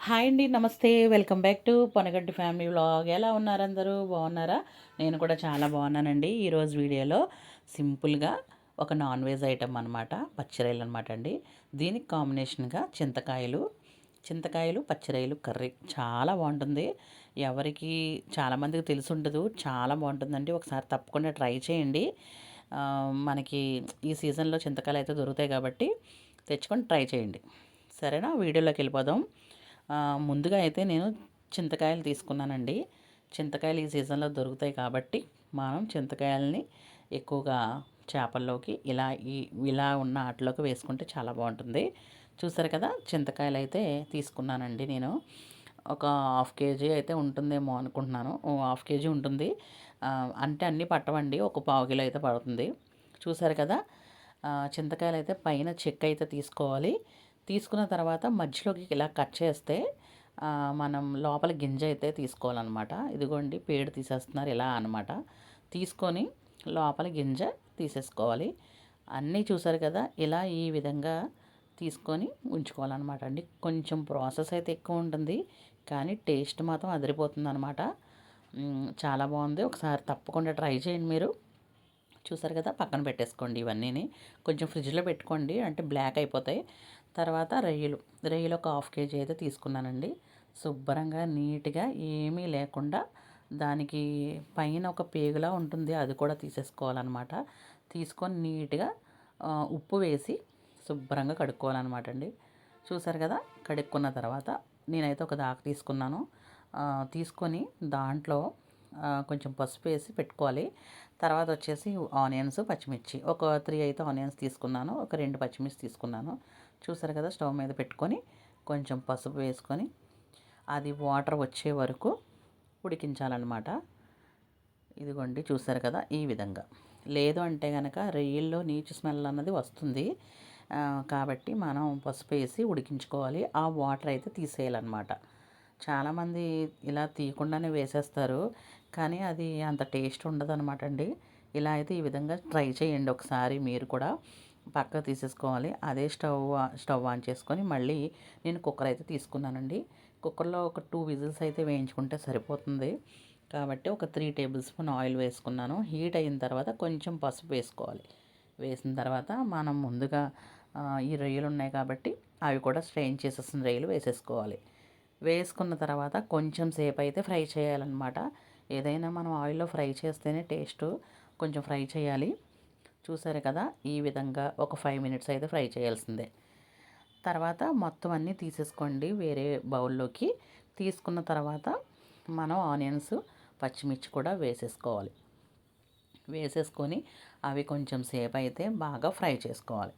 Hi అండి. నమస్తే. Welcome back to Ponaganti family vlog. ఎలా ఉన్నారు అందరూ? బాగున్నారా? నేను కూడా చాలా బాగున్నానండి. ఈరోజు వీడియోలో సింపుల్గా ఒక నాన్ వెజ్ ఐటమ్ అనమాట, పచ్చిరొయ్యలు అనమాట అండి. దీనికి కాంబినేషన్గా చింతకాయలు పచ్చిరొయ్యలు కర్రీ చాలా బాగుంటుంది. ఎవరికి చాలామందికి తెలిసి ఉండదు, చాలా బాగుంటుందండి. ఒకసారి తప్పకుండా ట్రై చేయండి. మనకి ఈ సీజన్లో చింతకాయలు అయితే దొరుకుతాయి కాబట్టి తెచ్చుకొని ట్రై చేయండి. సరేనా? వీడియోలోకి వెళ్ళిపోదాం. ముందుగా అయితే నేను చింతకాయలు తీసుకున్నానండి. చింతకాయలు ఈ సీజన్లో దొరుకుతాయి కాబట్టి మనం చింతకాయలని ఎక్కువగా చేపల్లోకి ఇలా ఉన్న ఆటలోకి వేసుకుంటే చాలా బాగుంటుంది. చూసారు కదా, చింతకాయలు అయితే తీసుకున్నానండి నేను. ఒక హాఫ్ కేజీ అయితే ఉంటుందేమో అనుకుంటున్నాను. హాఫ్ కేజీ ఉంటుంది. అంటే అన్నీ పట్టవండి, ఒక పావు కిలో అయితే పడుతుంది. చూసారు కదా, చింతకాయలు అయితే పైన చెక్క అయితే తీసుకోవాలి. తీసుకున్న తర్వాత మధ్యలోకి ఇలా కట్ చేస్తే మనం లోపల గింజ అయితే తీసుకోవాలన్నమాట. ఇదిగోండి, పేడు తీసేస్తున్నారు ఇలా అనమాట. తీసుకొని లోపల గింజ తీసేసుకోవాలి. అన్నీ చూసారు కదా, ఇలా ఈ విధంగా తీసుకొని ఉంచుకోవాలన్నమాట అండి. కొంచెం ప్రాసెస్ అయితే ఎక్కువ ఉంటుంది, కానీ టేస్ట్ మాత్రం అదిరిపోతుంది అనమాట. చాలా బాగుంది. ఒకసారి తప్పకుండా ట్రై చేయండి మీరు. చూసారు కదా, పక్కన పెట్టేసుకోండి ఇవన్నీని. కొంచెం ఫ్రిడ్జ్లో పెట్టుకోండి, అంటే బ్లాక్ అయిపోతాయి. తర్వాత రొయ్యలు ఒక హాఫ్ కేజీ అయితే తీసుకున్నానండి. శుభ్రంగా నీట్గా ఏమీ లేకుండా దానికి పైన ఒక పేగులా ఉంటుంది, అది కూడా తీసేసుకోవాలన్నమాట. తీసుకొని నీట్గా ఉప్పు వేసి శుభ్రంగా కడుక్కోవాలన్నమాట అండి. చూసారు కదా, కడుక్కున్న తర్వాత నేనైతే ఒక దాకా తీసుకున్నాను. తీసుకొని దాంట్లో కొంచెం పసుపు వేసి పెట్టుకోవాలి. తర్వాత వచ్చేసి ఆనియన్స్, పచ్చిమిర్చి ఒక 3 అయితే ఆనియన్స్ తీసుకున్నాను, ఒక 2 పచ్చిమిర్చి తీసుకున్నాను. చూసారు కదా, స్టవ్ మీద పెట్టుకొని కొంచెం పసుపు వేసుకొని అది వాటర్ వచ్చే వరకు ఉడికించాలన్నమాట. ఇదిగోండి, చూసారు కదా, ఈ విధంగా. లేదు అంటే కనుక రొయ్యల్లో నీచు స్మెల్ అన్నది వస్తుంది. కాబట్టి మనం పసుపు వేసి ఉడికించుకోవాలి. ఆ వాటర్ అయితే తీసేయాలన్నమాట. చాలామంది ఇలా తీయకుండానే వేసేస్తారు, కానీ అది అంత టేస్ట్ ఉండదు అనమాట అండి. ఇలా అయితే ఈ విధంగా ట్రై చేయండి ఒకసారి మీరు కూడా. పక్కకు తీసేసుకోవాలి. అదే స్టవ్ ఆన్ చేసుకొని మళ్ళీ నేను కుక్కర్ అయితే తీసుకున్నానండి. కుక్కర్లో ఒక 2 విజిల్స్ అయితే వేయించుకుంటే సరిపోతుంది. కాబట్టి ఒక 3 టేబుల్ స్పూన్ ఆయిల్ వేసుకున్నాను. హీట్ అయిన తర్వాత కొంచెం పసుపు వేసుకోవాలి. వేసిన తర్వాత మనం ముందుగా ఈ రొయ్యలు ఉన్నాయి కాబట్టి అవి కూడా స్ట్రెయిన్ చేసేసిన రొయ్యలు వేసేసుకోవాలి. వేసుకున్న తర్వాత కొంచెం సేపు అయితే ఫ్రై చేయాలన్నమాట. ఏదైనా మనం ఆయిల్లో ఫ్రై చేస్తేనే టేస్ట్. కొంచెం ఫ్రై చేయాలి. చూసారు కదా, ఈ విధంగా ఒక 5 మినిట్స్ అయితే ఫ్రై చేయాల్సిందే. తర్వాత మొత్తం అన్నీ తీసేసుకోండి వేరే బౌల్లోకి. తీసుకున్న తర్వాత మనం ఆనియన్స్, పచ్చిమిర్చి కూడా వేసేసుకోవాలి. వేసేసుకొని అవి కొంచెం సేపు అయితే బాగా ఫ్రై చేసుకోవాలి.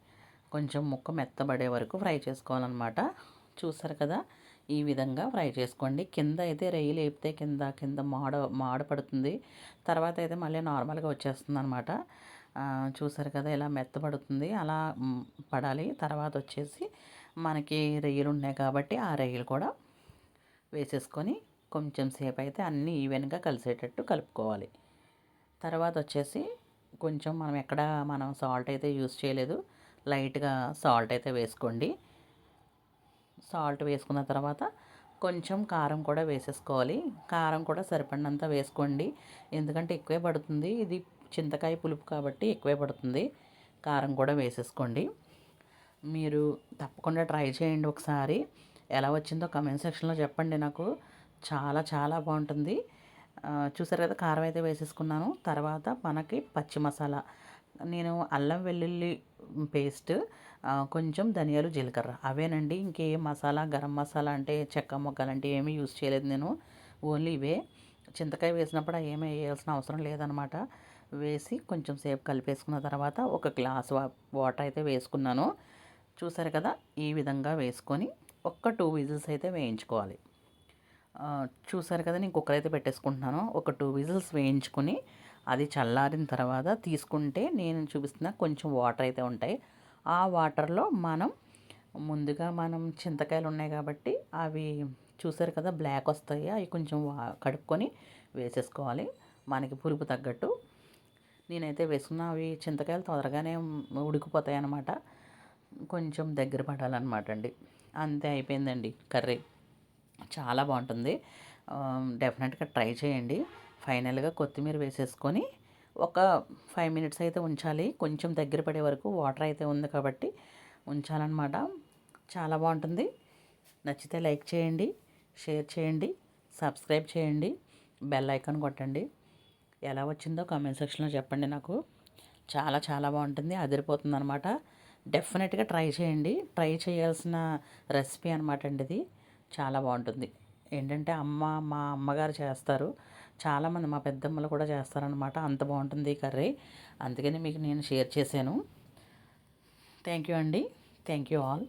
కొంచెం ముక్క మెత్తబడే వరకు ఫ్రై చేసుకోవాలన్నమాట. చూసారు కదా, ఈ విధంగా ఫ్రై చేసుకోండి. కింద అయితే రొయ్యలు వేపితే కింద కింద మాడ పడుతుంది. తర్వాత అయితే మళ్ళీ నార్మల్గా వచ్చేస్తుంది అనమాట. చూసారు కదా, ఇలా మెత్తబడుతుంది, అలా పడాలి. తర్వాత వచ్చేసి మనకి రొయ్యలు ఉన్నాయి కాబట్టి ఆ రొయ్యలు కూడా వేసేసుకొని కొంచెం సేపు అయితే అన్నీ ఈవెన్గా కలిసేటట్టు కలుపుకోవాలి. తర్వాత వచ్చేసి కొంచెం మనం సాల్ట్ అయితే యూస్ చేయలేదు, లైట్గా సాల్ట్ అయితే వేసుకోండి. సాల్ట్ వేసుకున్న తర్వాత కొంచెం కారం కూడా వేసేసుకోవాలి. కారం కూడా సరిపడినంత వేసుకోండి, ఎందుకంటే ఎక్కువే పడుతుంది. ఇది చింతకాయ పులుపు కాబట్టి ఎక్కువే పడుతుంది. కారం కూడా వేసేసుకోండి. మీరు తప్పకుండా ట్రై చేయండి ఒకసారి. ఎలా వచ్చిందో కమెంట్ సెక్షన్లో చెప్పండి నాకు. చాలా చాలా బాగుంటుంది. చూసారు కదా, కారం అయితే వేసేసుకున్నాను. తర్వాత మనకి పచ్చి మసాలా, నేను అల్లం వెల్లుల్లి పేస్ట్, కొంచెం ధనియాలు, జీలకర్ర అవేనండి. ఇంకే మసాలా, గరం మసాలా అంటే చెక్క మొగ్గలు అంటే ఏమీ యూజ్ చేయలేదు నేను. ఓన్లీ ఇవే. చింతకాయ వేసినప్పుడు ఏమీ వేయాల్సిన అవసరం లేదనమాట. వేసి కొంచెం సేపు కలిపేసుకున్న తర్వాత ఒక గ్లాస్ వాటర్ అయితే వేసుకున్నాను. చూసారు కదా, ఈ విధంగా వేసుకొని ఒక్క 2 విజిల్స్ అయితే వేయించుకోవాలి. చూసారు కదా, నేను కుక్కర్ అయితే పెట్టేసుకుంటున్నాను. ఒక 2 విజిల్స్ వేయించుకొని అది చల్లారిన తర్వాత తీసుకుంటే నేను చూపిస్తున్న కొంచెం వాటర్ అయితే ఉంటాయి. ఆ వాటర్లో ముందుగా మనం చింతకాయలు ఉన్నాయి కాబట్టి అవి చూసారు కదా, బ్లాక్ వస్తాయి. అవి కొంచెం కడుక్కొని వేసేసుకోవాలి, మనకి పులుపు తగ్గట్టు. నేనైతే వేసుకున్న అవి చింతకాయలు తొందరగానే ఉడికిపోతాయి అన్నమాట. కొంచెం దగ్గర పడాలన్నమాట అండి. అంతే, అయిపోయిందండి కర్రీ. చాలా బాగుంటుంది. డెఫినెట్గా ట్రై చేయండి. ఫైనల్గా కొత్తిమీర వేసేసుకొని ఒక 5 మినిట్స్ అయితే ఉంచాలి. కొంచెం దగ్గర పడే వరకు వాటర్ అయితే ఉంది కాబట్టి ఉంచాలన్నమాట. చాలా బాగుంటుంది. నచ్చితే లైక్ చేయండి, షేర్ చేయండి, సబ్స్క్రైబ్ చేయండి, బెల్ ఐకాన్ కొట్టండి. ఎలా వచ్చిందో కామెంట్ సెక్షన్లో చెప్పండి నాకు. చాలా చాలా బాగుంటుంది, అదిరిపోతుంది అనమాట. డెఫినెట్గా ట్రై చేయండి. ట్రై చేయాల్సిన రెసిపీ అనమాట అండి ఇది. చాలా బాగుంటుంది. ఏంటంటే మా అమ్మగారు చేస్తారు. చాలామంది మా పెద్దమ్మలు కూడా చేస్తారనమాట. అంత బాగుంటుంది ఈ కర్రీ. అందుకని మీకు నేను షేర్ చేశాను. థ్యాంక్ యూ అండి. Thank you all.